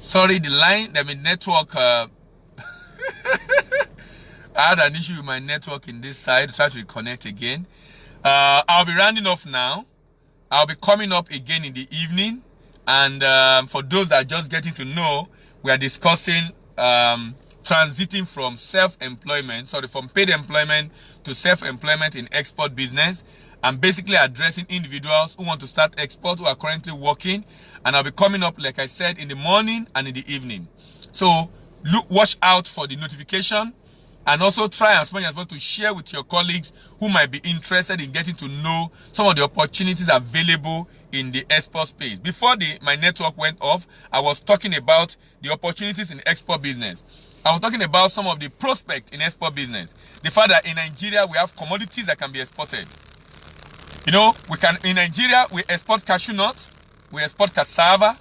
Sorry, the line, network. I had an issue with my network in this side. Try to reconnect again. I'll be rounding off now. I'll be coming up again in the evening. And for those that are just getting to know, we are discussing transiting from from paid employment to self-employment in export business. I'm basically addressing individuals who want to start export, who are currently working. And I'll be coming up, like I said, in the morning and in the evening. So watch out for the notification. And also try as much as possible to share with your colleagues who might be interested in getting to know some of the opportunities available in the export space. Before my network went off, I was talking about the opportunities in export business. I was talking about some of the prospects in export business. The fact that in Nigeria, we have commodities that can be exported. You know, in Nigeria, we export cashew nuts, we export cassava,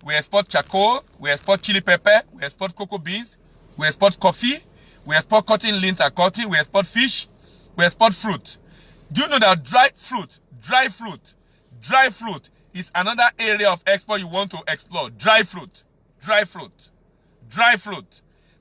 we export charcoal, we export chili pepper, we export cocoa beans, we export coffee, we export cotton, lint and cotton, we export fish, we export fruit. Do you know that dry fruit is another area of export you want to explore? Dry fruit.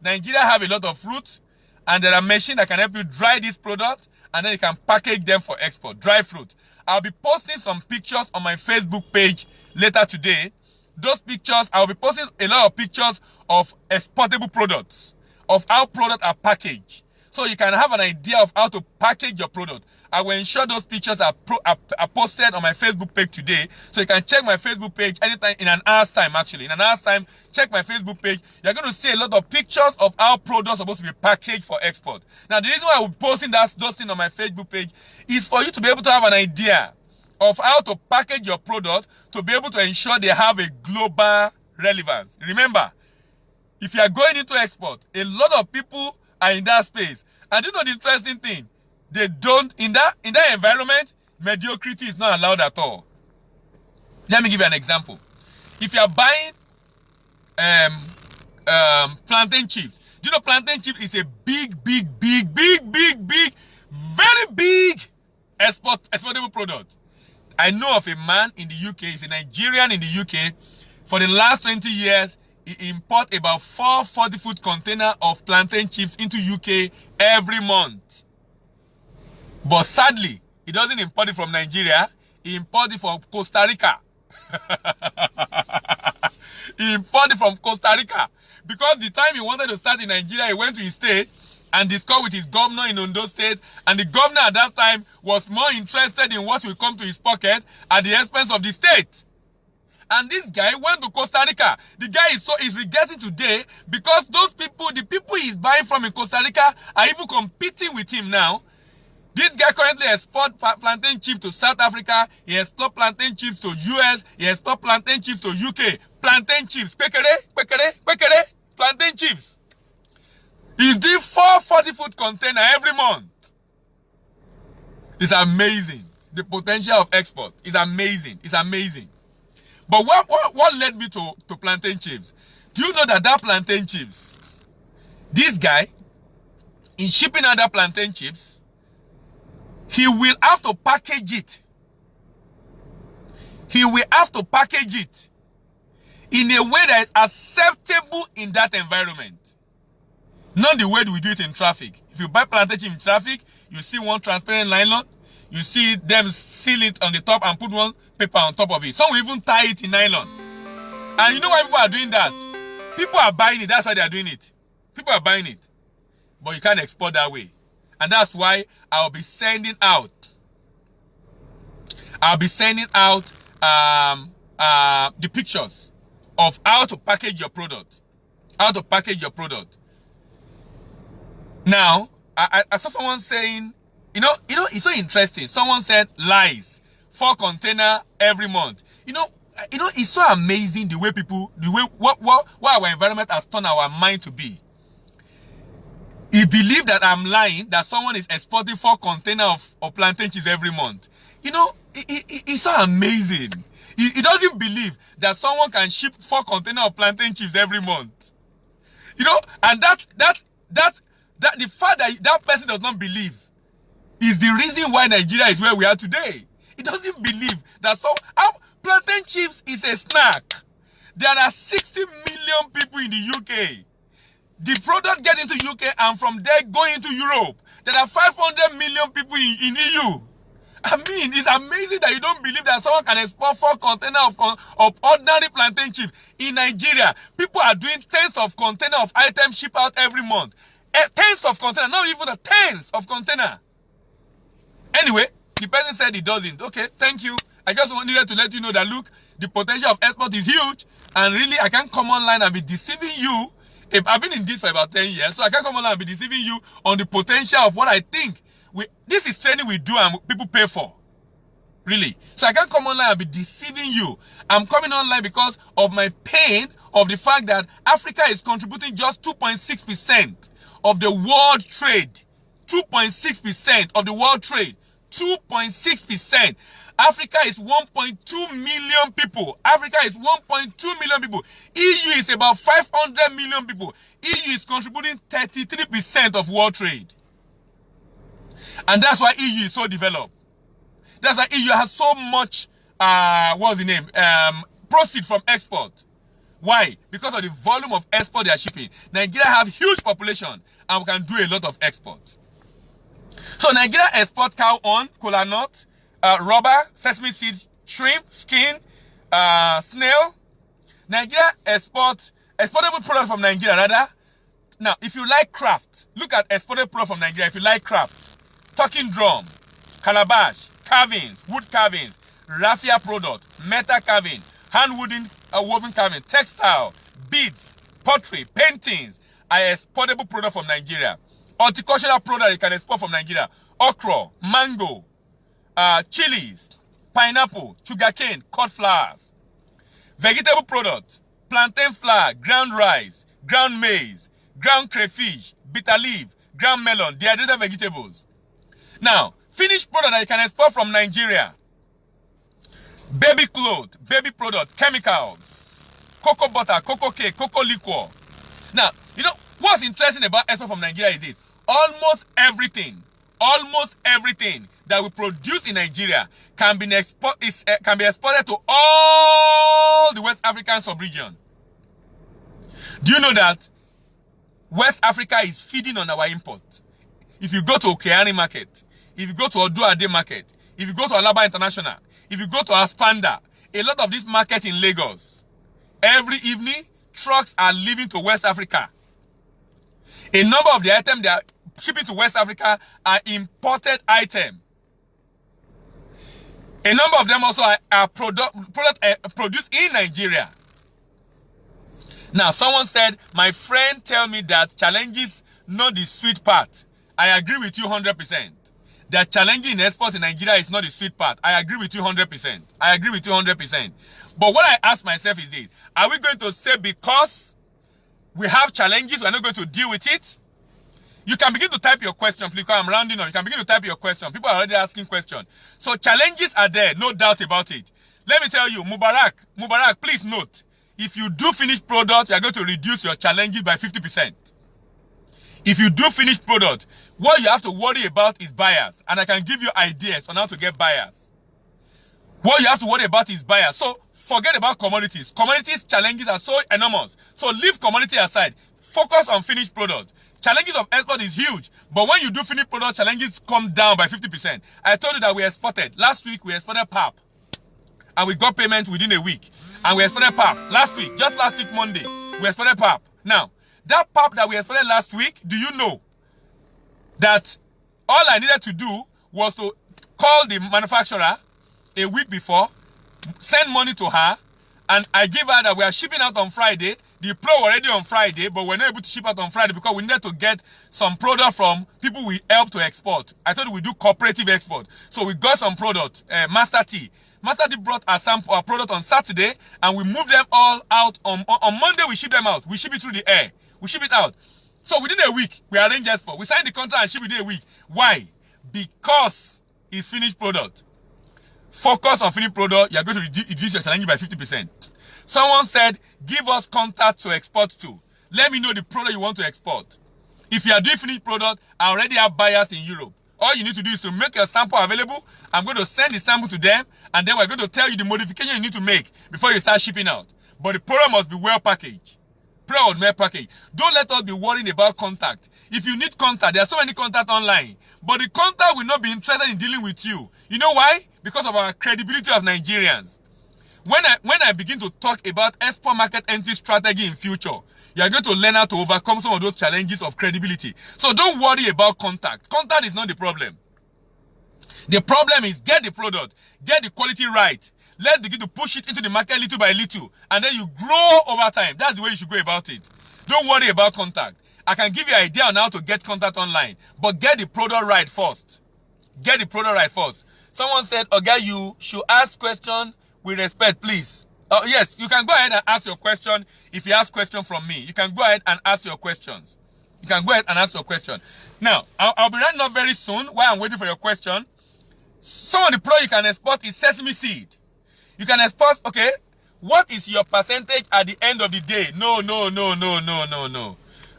Nigeria have a lot of fruit, and there are machines that can help you dry this product, and then you can package them for export. Dry fruit. I'll be posting some pictures on my Facebook page later today. Those pictures, I'll be posting a lot of pictures of exportable products, of how products are packaged. So you can have an idea of how to package your product. I will ensure those pictures are posted on my Facebook page today. So you can check my Facebook page anytime, in an hour's time actually. In an hour's time, check my Facebook page. You're going to see a lot of pictures of how products are supposed to be packaged for export. Now the reason why I'm posting those things on my Facebook page is for you to be able to have an idea of how to package your product to be able to ensure they have a global relevance. Remember, if you are going into export, a lot of people are in that space. And you know the interesting thing? They don't, in that environment, mediocrity is not allowed at all. Let me give you an example. If you are buying plantain chips, do you know plantain chips is a very big exportable product. I know of a man in the UK, he's a Nigerian in the UK. For the last 20 years, he imports about 4 40-foot containers of plantain chips into UK every month. But sadly, he doesn't import it from Nigeria. He imports it from Costa Rica. He imported it from Costa Rica. Because the time he wanted to start in Nigeria, he went to his state and discussed with his governor in Ondo State. And the governor at that time was more interested in what will come to his pocket at the expense of the state. And this guy went to Costa Rica. The guy is regretting today because the people he's buying from in Costa Rica are even competing with him now. This guy currently exports plantain chips to South Africa. He exports plantain chips to US. He exports plantain chips to UK. Plantain chips. Kwekere. Plantain chips. He's doing 4 40-foot containers every month. It's amazing. The potential of export is amazing. It's amazing. But what led me to plantain chips? Do you know that plantain chips, this guy, in shipping out that plantain chips, he will have to package it. He will have to package it in a way that is acceptable in that environment. Not the way we do it in traffic. If you buy plantain chips in traffic, you see one transparent nylon, you see them seal it on the top and put one paper on top of it. Some will even tie it in nylon. And you know why people are doing that? People are buying it. That's why they are doing it. People are buying it. But you can't export that way. And that's why I'll be sending out. The pictures of how to package your product. How to package your product. Now, I saw someone saying, you know, it's so interesting. Someone said lies. 4 containers every month. You know, it's so amazing what our environment has turned our mind to be. He believed that I'm lying, that someone is exporting 4 containers of plantain chips every month. You know, it's so amazing. He doesn't believe that someone can ship 4 containers of plantain chips every month. You know, and the fact that that person does not believe is the reason why Nigeria is where we are today. He doesn't believe that plantain chips is a snack. There are 60 million people in the UK. The product get into UK and from there go into Europe. There are 500 million people in EU. I mean, it's amazing that you don't believe that someone can export 4 containers of ordinary plantain chips in Nigeria. People are doing tens of containers of items shipped out every month. Tens of containers, not even tens of containers. Anyway, the person said he doesn't. Okay, thank you. I just needed to let you know that, look, the potential of export is huge. And really, I can't come online and be deceiving you. I've been in this for about 10 years, so I can't come online and be deceiving you on the potential of what I think. This is training we do and people pay for. Really. So I can't come online and be deceiving you. I'm coming online because of my pain of the fact that Africa is contributing just 2.6% of the world trade. 2.6% of the world trade. 2.6%. Africa is 1.2 million people. Africa is 1.2 million people. EU is about 500 million people. EU is contributing 33% of world trade. And that's why EU is so developed. That's why EU has so much, what's the name? Proceed from export. Why? Because of the volume of export they are shipping. Nigeria have huge population and we can do a lot of export. So Nigeria exports cow on, kola nut, rubber, sesame seeds, shrimp, skin, snail. Nigeria exportable products from Nigeria rather. Now, if you like craft, look at exported products from Nigeria. If you like craft, talking drum, calabash, carvings, wood carvings, raffia product, metal carving, hand woven carving, textile, beads, pottery, paintings are exportable products from Nigeria. Horticultural products you can export from Nigeria. Okra, mango, chilies, pineapple, sugarcane, cut flowers. Vegetable products, plantain flour, ground rice, ground maize, ground crayfish, bitter leaf, ground melon, dehydrated vegetables. Now, finished product that you can export from Nigeria. Baby clothes, baby product, chemicals, cocoa butter, cocoa cake, cocoa liquor. Now, you know, what's interesting about export from Nigeria is this. Almost everything that we produce in Nigeria can be exported to all the West African sub-region. Do you know that West Africa is feeding on our import? If you go to Okeani market, if you go to Oduade market, if you go to Alaba International, if you go to Aspanda, a lot of these markets in Lagos, every evening, trucks are leaving to West Africa. A number of the items they are shipping to West Africa are imported items. A number of them also are produced in Nigeria. Now, someone said, my friend tell me that challenges not the sweet part. I agree with you 100%. That challenging in export in Nigeria is not the sweet part. I agree with you 100%. I agree with you 100%. But what I ask myself is this. Are we going to say because we have challenges, we're not going to deal with it? You can begin to type your question, please, because I'm rounding up. You can begin to type your question. People are already asking questions. So challenges are there, no doubt about it. Let me tell you, Mubarak, please note, if you do finished product, you are going to reduce your challenges by 50%. If you do finished product, what you have to worry about is buyers. And I can give you ideas on how to get buyers. What you have to worry about is buyers. So forget about commodities. Commodities challenges are so enormous. So leave commodity aside. Focus on finished product. Challenges of export is huge. But when you do finished product, challenges come down by 50%. I told you that we exported. Last week, we exported pap. And we got payment within a week. And we exported pap. Last week, just last week, Monday, we exported pap. Now, that pap that we exported last week, do you know that all I needed to do was to call the manufacturer a week before, send money to her, and I give her that we are shipping out on Friday. The pro already on Friday, but we're not able to ship out on Friday because we needed to get some product from people we help to export. I told you we do cooperative export. So we got some product, Master T. Master T brought our product on Saturday, and we moved them all out. On Monday, we ship them out. We ship it through the air. We ship it out. So within a week, we arrange export. We sign the contract and ship within a week. Why? Because it's finished product. Focus on finished product. You're going to reduce your challenge by 50%. Someone said, give us contact to export to. Let me know the product you want to export. If you are doing finished product, I already have buyers in Europe. All you need to do is to make your sample available. I'm going to send the sample to them, and then we're going to tell you the modification you need to make before you start shipping out. but the product must be well packaged. Product must be well packaged. Don't let us be worrying about contact. If you need contact, there are so many contacts online, but the contact will not be interested in dealing with you. You know why? Because of our credibility of Nigerians. When I begin to talk about export market entry strategy in future, you are going to learn how to overcome some of those challenges of credibility. So don't worry about contact. Contact is not the problem. The problem is get the product, get the quality right. Let's begin to push it into the market little by little, and then you grow over time. That's the way you should go about it. Don't worry about contact. I can give you an idea on how to get contact online, but get the product right first. Get the product right first. Someone said, "Okay, you should ask questions with respect, please." Yes, you can go ahead and ask your question. If you ask question from me, you can go ahead and ask your questions. You can go ahead and ask your question. Now, I'll be running up very soon while I'm waiting for your question. Some of the product you can export is sesame seed. You can export, okay, what is your percentage at the end of the day? No.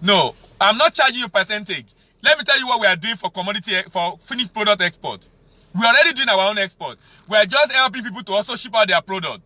No, I'm not charging you percentage. Let me tell you what we are doing for commodity, for finished product export. We are already doing our own export. We are just helping people to also ship out their product.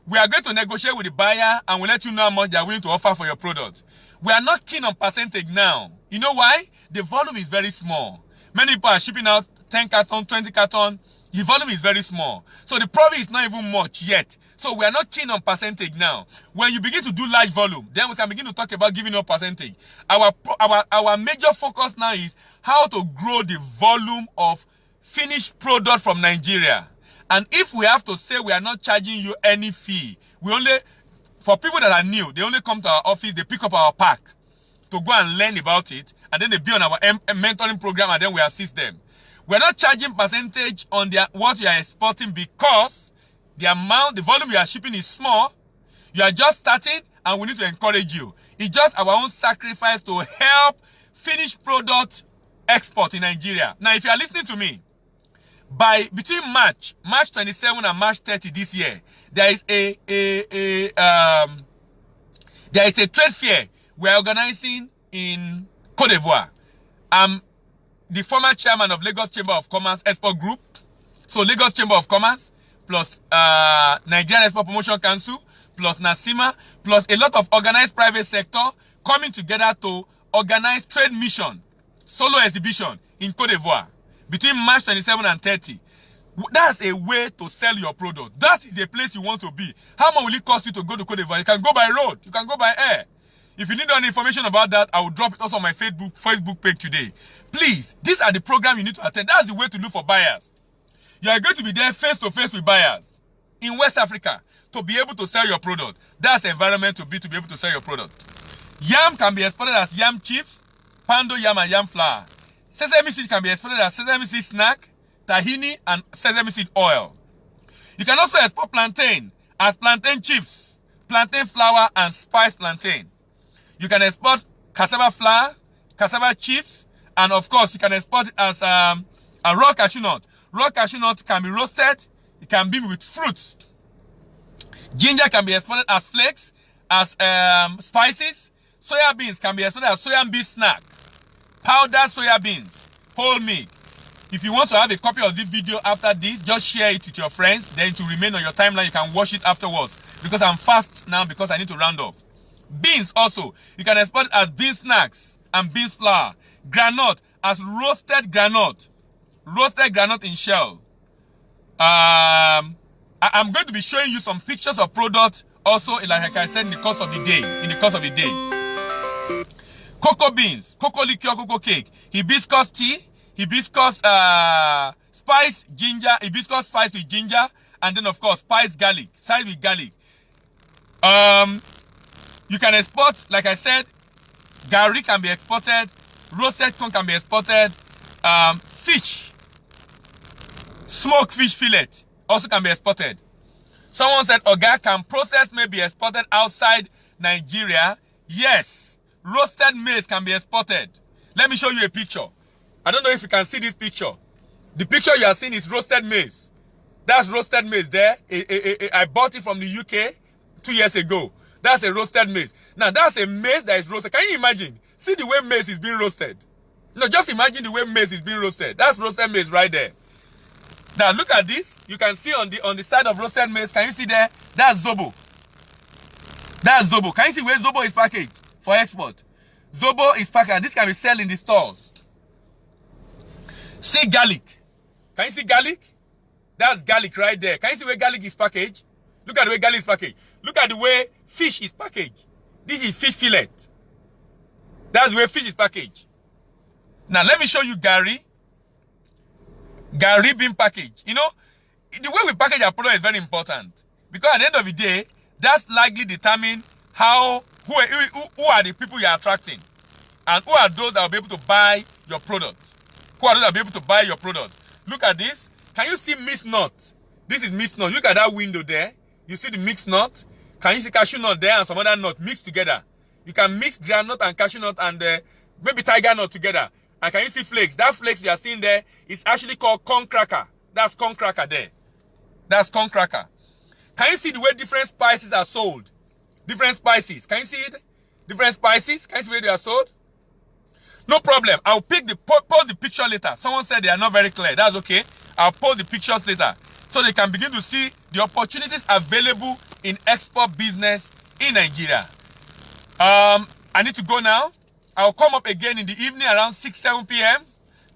We are going to negotiate with the buyer and we'll let you know how much they are willing to offer for your product. We are not keen on percentage now. You know why? The volume is very small. Many people are shipping out 10 carton, 20 carton. The volume is very small. So the profit is not even much yet. So we are not keen on percentage now. When you begin to do large volume, then we can begin to talk about giving up percentage. Our major focus now is how to grow the volume of finished product from Nigeria. And if we have to say we are not charging you any fee, we only, for people that are new, they only come to our office, they pick up our pack to go and learn about it, and then they be on our mentoring program, and then we assist them. We're not charging percentage on what you are exporting because the volume you are shipping is small. You are just starting, and we need to encourage you. It's just our own sacrifice to help finished product export in Nigeria. Now, if you are listening to me, between March 27 and March 30 this year, there is a trade fair we are organizing in Cote d'Ivoire. I'm the former chairman of Lagos Chamber of Commerce Export Group. So Lagos Chamber of Commerce plus Nigerian Export Promotion Council plus NASIMA plus a lot of organized private sector coming together to organize trade mission, solo exhibition in Cote d'Ivoire between March 27 and 30. That's a way to sell your product. That is the place you want to be. How much will it cost you to go to Cote d'Ivoire? You can go by road. You can go by air. If you need any information about that, I will drop it also on my Facebook page today. Please, these are the programs you need to attend. That's the way to look for buyers. You are going to be there face to face with buyers in West Africa to be able to sell your product. That's the environment to be able to sell your product. Yam can be exported as yam chips, pando yam and yam flour. Sesame seed can be exported as sesame seed snack, tahini, and sesame seed oil. You can also export plantain as plantain chips, plantain flour, and spiced plantain. You can export cassava flour, cassava chips, and of course, you can export it as a raw cashew nut. Raw cashew nut can be roasted. It can be with fruits. Ginger can be exported as flakes, as spices. Soya beans can be exported as soya bean snack. Powdered soya beans, whole milk. If you want to have a copy of this video after this, just share it with your friends. Then it will remain on your timeline. You can watch it afterwards. Because I'm fast now because I need to round off. Beans also. You can export as bean snacks and bean flour. Granite as roasted granite. Roasted granite in shell. I'm going to be showing you some pictures of products also, like I said, in the course of the day. Cocoa beans, cocoa liqueur, cocoa cake, hibiscus tea, hibiscus spice ginger, hibiscus spice with ginger, and then of course spice with garlic. You can export, like I said, gari can be exported, roasted corn can be exported, fish, smoked fish fillet also can be exported. Someone said, Oga, can processed maize be exported outside Nigeria? Yes. Roasted maize can be exported. Let me show you a picture. I don't know if you can see this picture. The picture you are seeing is roasted maize. That's roasted maize there. I bought it from the UK 2 years ago. That's a roasted maize. Now, that's a maize that is roasted. Can you imagine? See the way maize is being roasted. No, just imagine the way maize is being roasted. That's roasted maize right there. Now, look at this. You can see on the side of roasted maize. Can you see there? That's Zobo. That's Zobo. Can you see where Zobo is packaged for export? Zobo is packaged. This can be sold in the stores. See garlic. Can you see garlic? That's garlic right there. Can you see where garlic is packaged? Look at the way garlic is packaged. Look at the way fish is packaged. This is fish fillet. That's the way fish is packaged. Now let me show you Gary. Gary being packaged. You know, the way we package our product is very important. Because at the end of the day, that's likely determine how who are the people you are attracting. And who are those that will be able to buy your product. Who are those that will be able to buy your product. Look at this. Can you see mixed nut? This is mixed nut. Look at that window there. You see the mixed nut? Can you see cashew nut there and some other nut mixed together? You can mix groundnut and cashew nut and maybe tiger nut together. And can you see flakes? That flakes you are seeing there is actually called corn cracker. That's corn cracker there. That's corn cracker. Can you see the way different spices are sold? Different spices. Can you see it? Different spices. Can you see where they are sold? No problem. I'll post the picture later. Someone said they are not very clear. That's okay. I'll post the pictures later so they can begin to see the opportunities available in export business in Nigeria. I need to go now. I'll come up again in the evening around 6-7 p.m.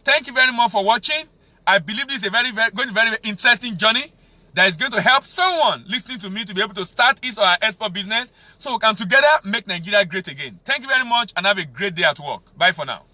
Thank you very much for watching. I believe this is a very interesting journey that is going to help someone listening to me to be able to start his or her export business so we can together make Nigeria great again. Thank you very much and have a great day at work. Bye for now.